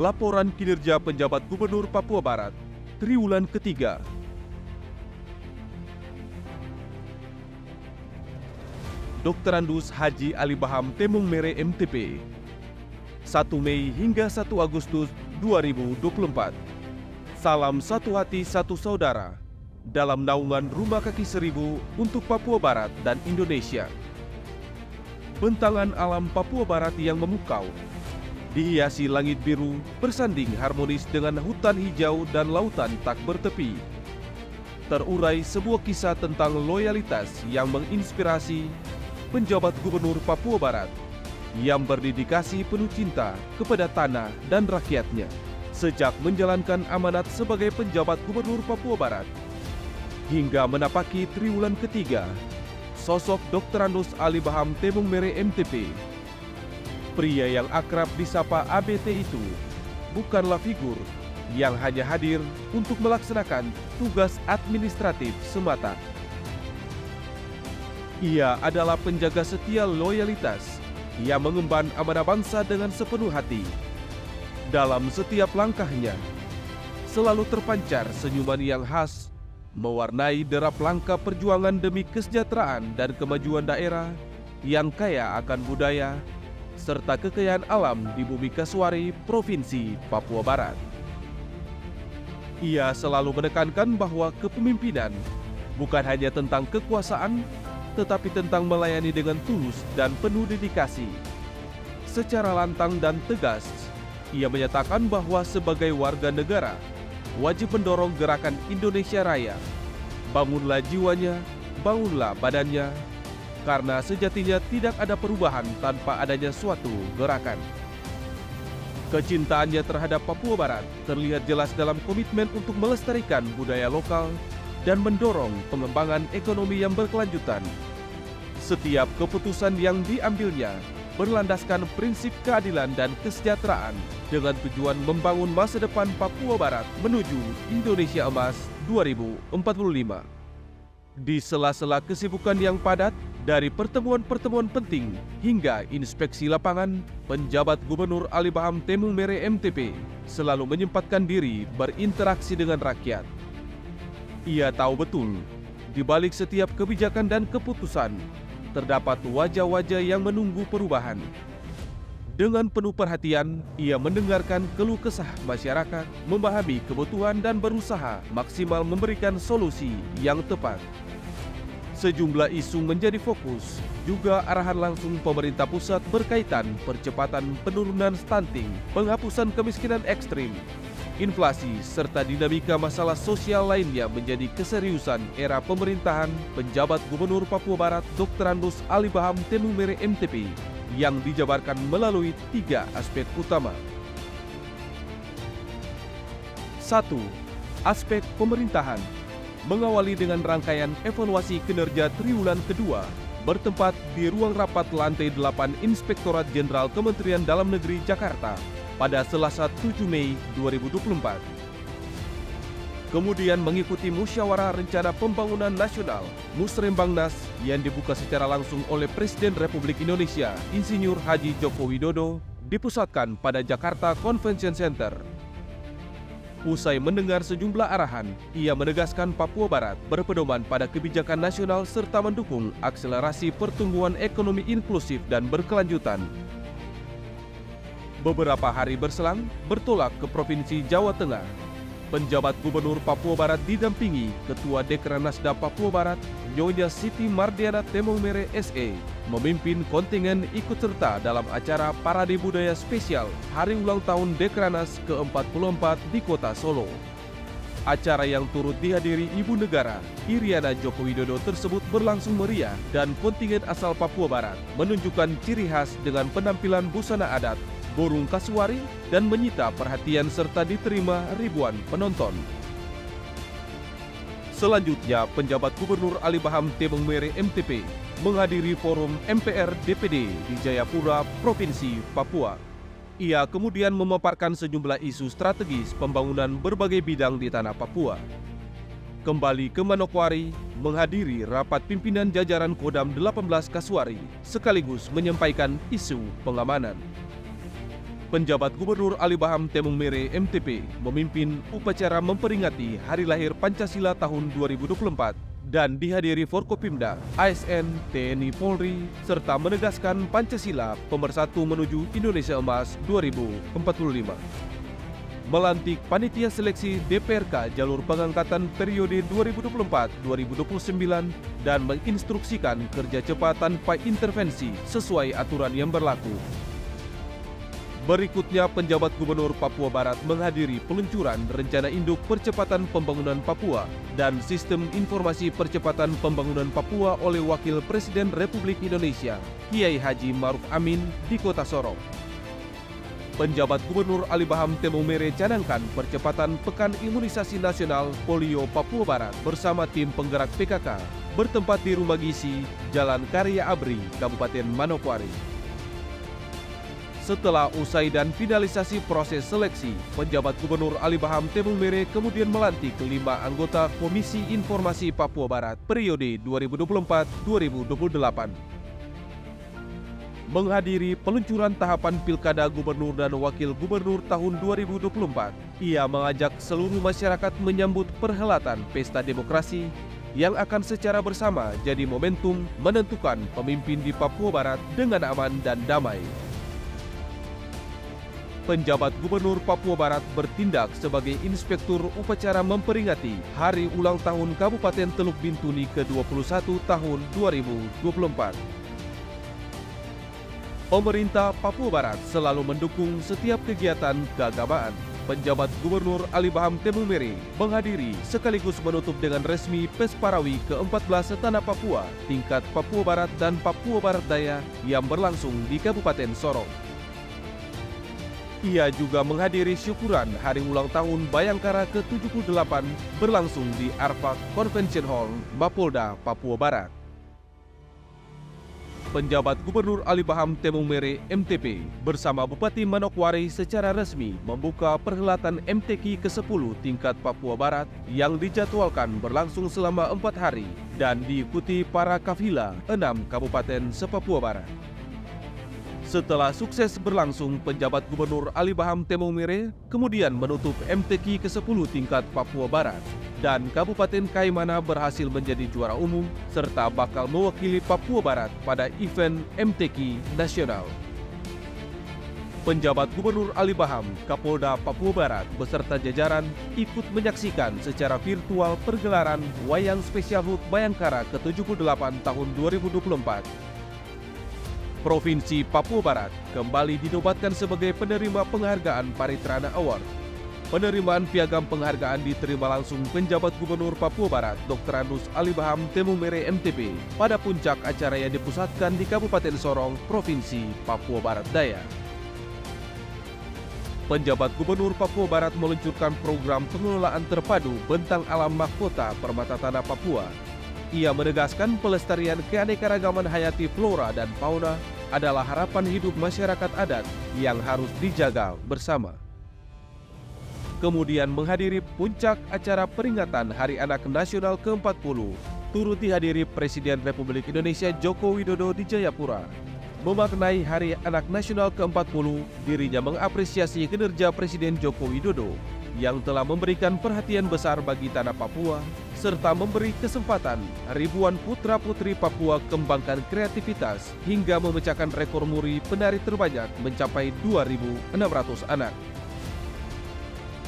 Laporan kinerja penjabat Gubernur Papua Barat, triwulan ketiga. Dr. Andus Haji Ali Baham Temung Mere MTP 1 Mei hingga 1 Agustus 2024. Salam satu hati satu saudara dalam naungan Rumah Kaki Seribu untuk Papua Barat dan Indonesia. Bentangan alam Papua Barat yang memukau dihiasi langit biru bersanding harmonis dengan hutan hijau dan lautan tak bertepi. Terurai sebuah kisah tentang loyalitas yang menginspirasi penjabat Gubernur Papua Barat yang berdedikasi penuh cinta kepada tanah dan rakyatnya. Sejak menjalankan amanat sebagai penjabat Gubernur Papua Barat hingga menapaki triwulan ketiga, sosok Dr. Andus Ali Baham Temung Mere MTP, pria yang akrab disapa ABT itu, bukanlah figur yang hanya hadir untuk melaksanakan tugas administratif semata. Ia adalah penjaga setia loyalitas yang mengemban amanah bangsa dengan sepenuh hati. Dalam setiap langkahnya, selalu terpancar senyuman yang khas, mewarnai derap langkah perjuangan demi kesejahteraan dan kemajuan daerah yang kaya akan budaya, serta kekayaan alam di bumi Kasuari, Provinsi Papua Barat. Ia selalu menekankan bahwa kepemimpinan bukan hanya tentang kekuasaan, tetapi tentang melayani dengan tulus dan penuh dedikasi. Secara lantang dan tegas, ia menyatakan bahwa sebagai warga negara, wajib mendorong gerakan Indonesia Raya. Bangunlah jiwanya, bangunlah badannya, karena sejatinya tidak ada perubahan tanpa adanya suatu gerakan. Kecintaannya terhadap Papua Barat terlihat jelas dalam komitmen untuk melestarikan budaya lokal dan mendorong pengembangan ekonomi yang berkelanjutan. Setiap keputusan yang diambilnya berlandaskan prinsip keadilan dan kesejahteraan dengan tujuan membangun masa depan Papua Barat menuju Indonesia Emas 2045. Di sela-sela kesibukan yang padat, dari pertemuan-pertemuan penting hingga inspeksi lapangan, penjabat Gubernur Ali Baham Temung Mere MTP selalu menyempatkan diri berinteraksi dengan rakyat. Ia tahu betul, di balik setiap kebijakan dan keputusan, terdapat wajah-wajah yang menunggu perubahan. Dengan penuh perhatian, ia mendengarkan keluh kesah masyarakat, memahami kebutuhan dan berusaha maksimal memberikan solusi yang tepat. Sejumlah isu menjadi fokus, juga arahan langsung pemerintah pusat berkaitan percepatan penurunan stunting, penghapusan kemiskinan ekstrim, inflasi, serta dinamika masalah sosial lainnya menjadi keseriusan era pemerintahan penjabat Gubernur Papua Barat Dr. Andus Ali Baham Temung Mere MTP yang dijabarkan melalui 3 aspek utama. 1. Aspek pemerintahan. Mengawali dengan rangkaian evaluasi kinerja triwulan kedua bertempat di ruang rapat lantai 8 Inspektorat Jenderal Kementerian Dalam Negeri Jakarta pada Selasa 7 Mei 2024. Kemudian mengikuti Musyawarah Rencana Pembangunan Nasional Musrembangnas yang dibuka secara langsung oleh Presiden Republik Indonesia Insinyur Haji Joko Widodo dipusatkan pada Jakarta Convention Center. Usai mendengar sejumlah arahan, ia menegaskan Papua Barat berpedoman pada kebijakan nasional serta mendukung akselerasi pertumbuhan ekonomi inklusif dan berkelanjutan. Beberapa hari berselang, bertolak ke Provinsi Jawa Tengah. Penjabat Gubernur Papua Barat didampingi Ketua Dekranasda Papua Barat, Nyonya Siti Mardiana Temung Mere SE, memimpin kontingen ikut serta dalam acara Parade Budaya Spesial Hari Ulang Tahun Dekranas ke-44 di Kota Solo. Acara yang turut dihadiri Ibu Negara, Iriana Joko Widodo tersebut berlangsung meriah dan kontingen asal Papua Barat menunjukkan ciri khas dengan penampilan busana adat, burung kasuari, dan menyita perhatian serta diterima ribuan penonton. Selanjutnya, penjabat Gubernur Ali Baham Temung Mere MTP menghadiri forum MPR DPD di Jayapura, Provinsi Papua. Ia kemudian memaparkan sejumlah isu strategis pembangunan berbagai bidang di tanah Papua. Kembali ke Manokwari, menghadiri rapat pimpinan jajaran Kodam 18 Kasuari, sekaligus menyampaikan isu pengamanan. Penjabat Gubernur Ali Baham Temung Mere MTP memimpin upacara memperingati Hari Lahir Pancasila tahun 2024 dan dihadiri Forkopimda, ASN, TNI Polri, serta menegaskan Pancasila pemersatu menuju Indonesia Emas 2045. Melantik Panitia Seleksi DPRK jalur pengangkatan periode 2024-2029 dan menginstruksikan kerja cepat tanpa intervensi sesuai aturan yang berlaku. Berikutnya, penjabat Gubernur Papua Barat menghadiri peluncuran Rencana Induk Percepatan Pembangunan Papua dan Sistem Informasi Percepatan Pembangunan Papua oleh Wakil Presiden Republik Indonesia, Kiai Haji Maruf Amin di Kota Sorong. Penjabat Gubernur Ali Baham Temung Mere canangkan percepatan Pekan Imunisasi Nasional Polio Papua Barat bersama tim penggerak PKK bertempat di Rumah Gizi, Jalan Karya Abri, Kabupaten Manokwari. Setelah usai dan finalisasi proses seleksi, penjabat Gubernur Ali Baham Temung Mere kemudian melantik 5 anggota Komisi Informasi Papua Barat periode 2024-2028. Menghadiri peluncuran tahapan Pilkada Gubernur dan Wakil Gubernur tahun 2024, ia mengajak seluruh masyarakat menyambut perhelatan Pesta Demokrasi yang akan secara bersama jadi momentum menentukan pemimpin di Papua Barat dengan aman dan damai. Penjabat Gubernur Papua Barat bertindak sebagai inspektur upacara memperingati Hari Ulang Tahun Kabupaten Teluk Bintuni ke-21 tahun 2024. Pemerintah Papua Barat selalu mendukung setiap kegiatan keagamaan. Penjabat Gubernur Ali Baham Temung Mere menghadiri sekaligus menutup dengan resmi PES Parawi ke-14 Setanah Papua tingkat Papua Barat dan Papua Barat Daya yang berlangsung di Kabupaten Sorong. Ia juga menghadiri syukuran Hari Ulang Tahun Bayangkara ke-78 berlangsung di Arfak Convention Hall, Mapolda, Papua Barat. Penjabat Gubernur Ali Baham Temung Mere MTP bersama Bupati Manokwari secara resmi membuka perhelatan MTQ ke-10 tingkat Papua Barat yang dijadwalkan berlangsung selama 4 hari dan diikuti para kafilah 6 kabupaten se-Papua Barat. Setelah sukses berlangsung, penjabat Gubernur Ali Baham Temung Mere kemudian menutup MTQ ke-10 tingkat Papua Barat dan Kabupaten Kaimana berhasil menjadi juara umum serta bakal mewakili Papua Barat pada event MTQ nasional. Penjabat Gubernur Ali Baham, Kapolda Papua Barat beserta jajaran ikut menyaksikan secara virtual pergelaran Wayang Spesial HUT Bayangkara ke-78 tahun 2024. Provinsi Papua Barat kembali dinobatkan sebagai penerima penghargaan Paritrana Award. Penerimaan piagam penghargaan diterima langsung penjabat Gubernur Papua Barat Dr. Anus Ali Baham Temung Mere MTP pada puncak acara yang dipusatkan di Kabupaten Sorong, Provinsi Papua Barat Daya. Penjabat Gubernur Papua Barat meluncurkan program pengelolaan terpadu bentang alam mahkota Permata Tanah Papua. Ia menegaskan pelestarian keanekaragaman hayati flora dan fauna adalah harapan hidup masyarakat adat yang harus dijaga bersama. Kemudian menghadiri puncak acara peringatan Hari Anak Nasional ke-40, turut dihadiri Presiden Republik Indonesia Joko Widodo di Jayapura. Memaknai Hari Anak Nasional ke-40, dirinya mengapresiasi kinerja Presiden Joko Widodo yang telah memberikan perhatian besar bagi tanah Papua, serta memberi kesempatan ribuan putra-putri Papua kembangkan kreativitas hingga memecahkan rekor muri penari terbanyak mencapai 2.600 anak.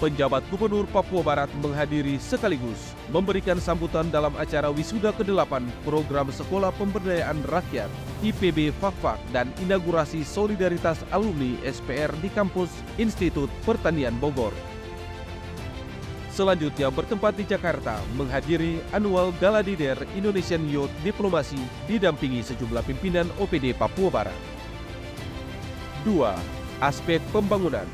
Penjabat Gubernur Papua Barat menghadiri sekaligus memberikan sambutan dalam acara wisuda ke-8 program Sekolah Pemberdayaan Rakyat IPB Fakfak dan inaugurasi Solidaritas Alumni SPR di kampus Institut Pertanian Bogor. Selanjutnya bertempat di Jakarta menghadiri Annual Gala Dinner Indonesian Youth Diplomasi didampingi sejumlah pimpinan OPD Papua Barat. 2. Aspek pembangunan.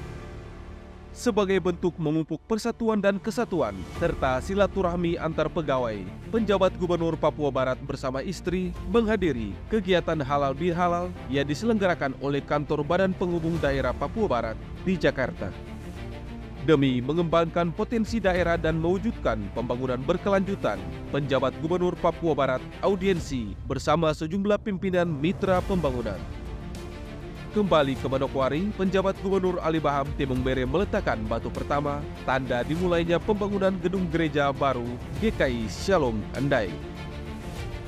Sebagai bentuk memupuk persatuan dan kesatuan serta silaturahmi antar pegawai, penjabat Gubernur Papua Barat bersama istri menghadiri kegiatan halal bihalal yang diselenggarakan oleh Kantor Badan Penghubung Daerah Papua Barat di Jakarta. Demi mengembangkan potensi daerah dan mewujudkan pembangunan berkelanjutan, penjabat Gubernur Papua Barat audiensi bersama sejumlah pimpinan mitra pembangunan. Kembali ke Manokwari, penjabat Gubernur Ali Baham Temong Mere meletakkan batu pertama, tanda dimulainya pembangunan gedung gereja baru GKI Shalom Andai.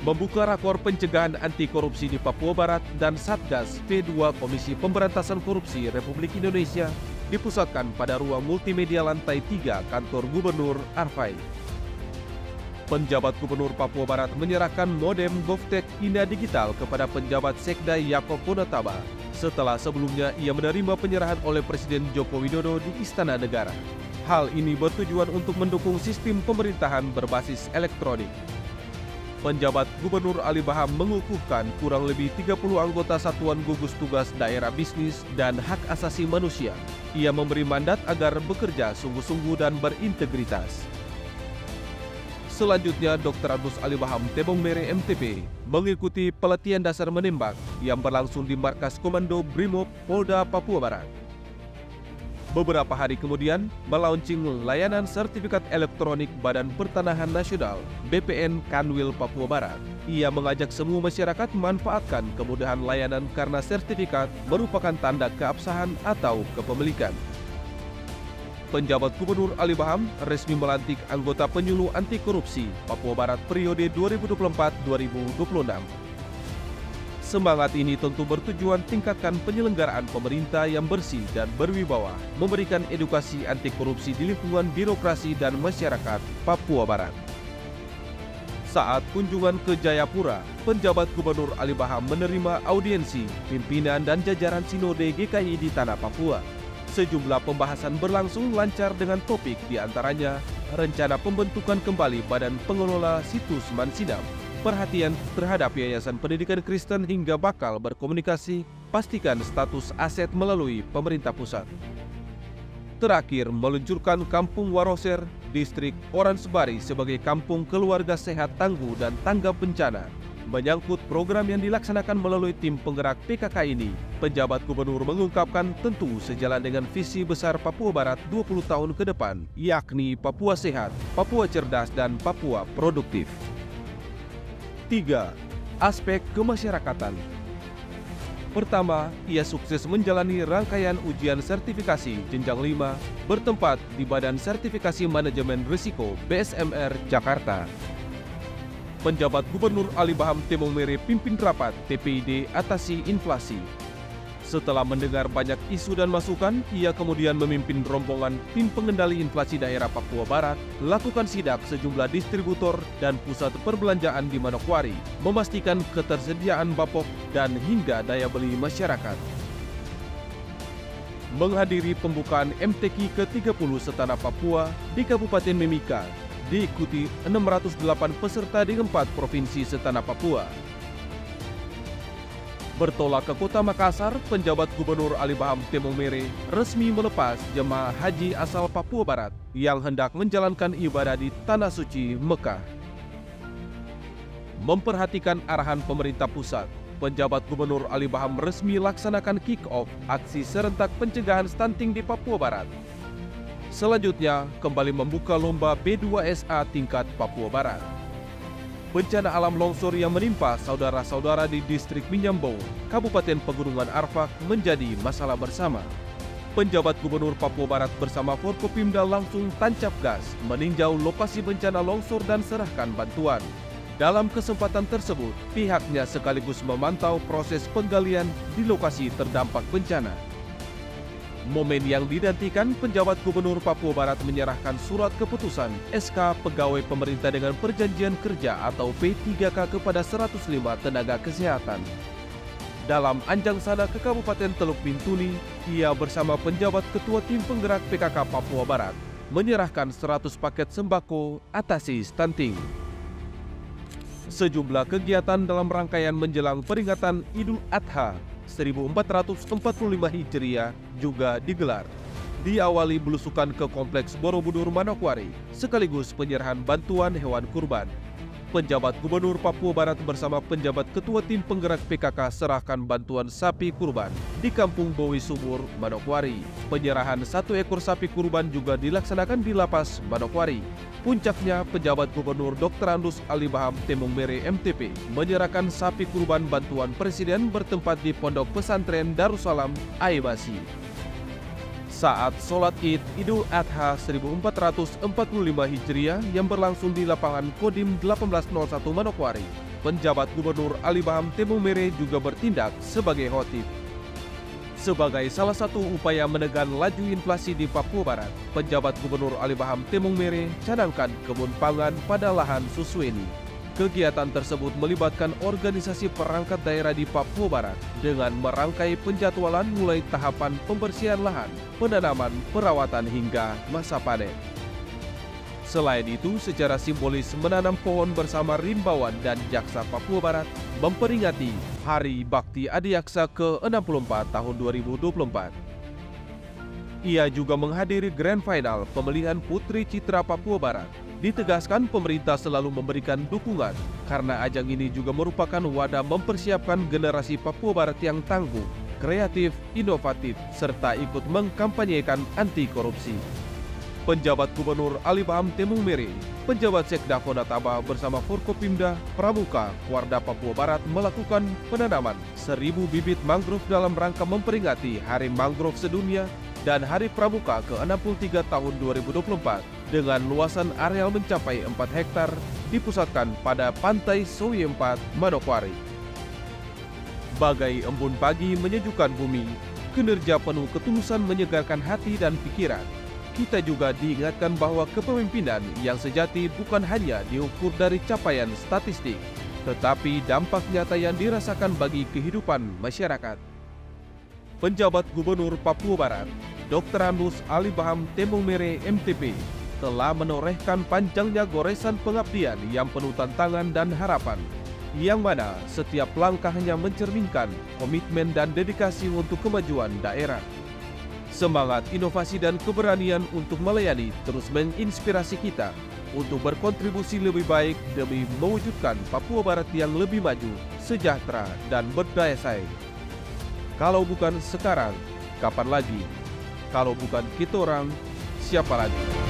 Membuka rakor pencegahan anti korupsi di Papua Barat dan Satgas P2 Komisi Pemberantasan Korupsi Republik Indonesia dipusatkan pada ruang multimedia lantai 3 kantor Gubernur Arfai. Penjabat Gubernur Papua Barat menyerahkan modem GovTech Ina Digital kepada penjabat Sekda Yakob Ponataba setelah sebelumnya ia menerima penyerahan oleh Presiden Joko Widodo di Istana Negara. Hal ini bertujuan untuk mendukung sistem pemerintahan berbasis elektronik. Penjabat Gubernur Ali Baham mengukuhkan kurang lebih 30 anggota Satuan Gugus Tugas Daerah Bisnis dan Hak Asasi Manusia. Ia memberi mandat agar bekerja sungguh-sungguh dan berintegritas. Selanjutnya, Dr. Agus Ali Baham Temong Mere MTP mengikuti pelatihan dasar menembak yang berlangsung di Markas Komando Brimob Polda Papua Barat. Beberapa hari kemudian, melaunching layanan sertifikat elektronik Badan Pertanahan Nasional BPN Kanwil Papua Barat. Ia mengajak semua masyarakat memanfaatkan kemudahan layanan karena sertifikat merupakan tanda keabsahan atau kepemilikan. Penjabat Gubernur Ali Baham resmi melantik anggota penyuluh anti korupsi Papua Barat periode 2024-2026. Semangat ini tentu bertujuan tingkatkan penyelenggaraan pemerintah yang bersih dan berwibawa, memberikan edukasi anti korupsi di lingkungan birokrasi dan masyarakat Papua Barat. Saat kunjungan ke Jayapura, penjabat Gubernur Ali Baham menerima audiensi pimpinan dan jajaran Sinode GKI di Tanah Papua. Sejumlah pembahasan berlangsung lancar dengan topik diantaranya rencana pembentukan kembali Badan Pengelola Situs Mansinam, perhatian terhadap Yayasan Pendidikan Kristen hingga bakal berkomunikasi, pastikan status aset melalui pemerintah pusat. Terakhir, meluncurkan Kampung Waroser, Distrik Oransbari sebagai kampung keluarga sehat tangguh dan tanggap bencana. Menyangkut program yang dilaksanakan melalui tim penggerak PKK ini, penjabat gubernur mengungkapkan tentu sejalan dengan visi besar Papua Barat 20 tahun ke depan, yakni Papua Sehat, Papua Cerdas, dan Papua Produktif. 3. Aspek kemasyarakatan. Pertama, ia sukses menjalani rangkaian ujian sertifikasi jenjang 5 bertempat di Badan Sertifikasi Manajemen Risiko BSMR Jakarta. Penjabat Gubernur Ali Baham Temong Mere pimpin rapat TPID atasi inflasi. Setelah mendengar banyak isu dan masukan, ia kemudian memimpin rombongan tim pengendali inflasi daerah Papua Barat, lakukan sidak sejumlah distributor dan pusat perbelanjaan di Manokwari, memastikan ketersediaan bapok dan hingga daya beli masyarakat. Menghadiri pembukaan MTQ ke-30 Setanah Papua di Kabupaten Mimika, diikuti 608 peserta di 4 provinsi setanah Papua. Bertolak ke Kota Makassar, penjabat Gubernur Ali Baham Temong Mere resmi melepas jemaah haji asal Papua Barat yang hendak menjalankan ibadah di Tanah Suci Mekah. Memperhatikan arahan pemerintah pusat, penjabat Gubernur Ali Baham resmi laksanakan kick-off aksi serentak pencegahan stunting di Papua Barat. Selanjutnya, kembali membuka lomba B2SA tingkat Papua Barat. Bencana alam longsor yang menimpa saudara-saudara di distrik Minyambong, Kabupaten Pegunungan Arfak menjadi masalah bersama. Penjabat Gubernur Papua Barat bersama Forkopimda langsung tancap gas meninjau lokasi bencana longsor dan serahkan bantuan. Dalam kesempatan tersebut, pihaknya sekaligus memantau proses penggalian di lokasi terdampak bencana. Momen yang dinantikan, penjabat Gubernur Papua Barat menyerahkan surat keputusan SK Pegawai Pemerintah dengan Perjanjian Kerja atau P3K kepada 105 tenaga kesehatan. Dalam anjang sana ke Kabupaten Teluk Bintuni, ia bersama penjabat Ketua Tim Penggerak PKK Papua Barat menyerahkan 100 paket sembako atasi stunting. Sejumlah kegiatan dalam rangkaian menjelang peringatan Idul Adha 1445 Hijriah juga digelar. Diawali belusukan ke Kompleks Borobudur Manokwari, sekaligus penyerahan bantuan hewan kurban. penjabat Gubernur Papua Barat bersama penjabat Ketua Tim Penggerak PKK serahkan bantuan sapi kurban di Kampung Bowi Subur, Manokwari. Penyerahan 1 ekor sapi kurban juga dilaksanakan di Lapas Manokwari. Puncaknya, penjabat Gubernur Dr. Andus Alibaham Temung Mere MTP menyerahkan sapi kurban bantuan Presiden bertempat di Pondok Pesantren Darussalam, Aibasi. Saat sholat Id Idul Adha 1445 Hijriah yang berlangsung di lapangan Kodim 1801 Manokwari, penjabat Gubernur Alibaham Temung Mere juga bertindak sebagai khotib. Sebagai salah satu upaya menekan laju inflasi di Papua Barat, penjabat Gubernur Alibaham Temung Mere canangkan kebun pangan pada lahan Susweni. Kegiatan tersebut melibatkan organisasi perangkat daerah di Papua Barat dengan merangkai penjadwalan mulai tahapan pembersihan lahan, penanaman, perawatan hingga masa panen. Selain itu, secara simbolis menanam pohon bersama Rimbawan dan Jaksa Papua Barat memperingati Hari Bakti Adiaksa ke-64 tahun 2024. Ia juga menghadiri Grand Final pemilihan Putri Citra Papua Barat. Ditegaskan pemerintah selalu memberikan dukungan karena ajang ini juga merupakan wadah mempersiapkan generasi Papua Barat yang tangguh, kreatif, inovatif, serta ikut mengkampanyekan anti korupsi. Penjabat Gubernur Alibaham Temung Mere, penjabat Sekda Fonataba bersama Forkopimda, Pramuka, Warda Papua Barat melakukan penanaman 1.000 bibit mangrove dalam rangka memperingati Hari Mangrove Sedunia dan Hari Pramuka ke-63 tahun 2024 dengan luasan areal mencapai 4 hektar dipusatkan pada Pantai Sowi 4, Manokwari. Bagai embun pagi menyejukkan bumi, kinerja penuh ketulusan menyegarkan hati dan pikiran. Kita juga diingatkan bahwa kepemimpinan yang sejati bukan hanya diukur dari capaian statistik, tetapi dampak nyata yang dirasakan bagi kehidupan masyarakat. Penjabat Gubernur Papua Barat, Dr. Andus Alibaham Temung Mere MTP, telah menorehkan panjangnya goresan pengabdian yang penuh tantangan dan harapan, yang mana setiap langkahnya mencerminkan komitmen dan dedikasi untuk kemajuan daerah. Semangat inovasi dan keberanian untuk melayani terus menginspirasi kita untuk berkontribusi lebih baik demi mewujudkan Papua Barat yang lebih maju, sejahtera, dan berdaya saing. Kalau bukan sekarang, kapan lagi? Kalau bukan kita orang, siapa lagi?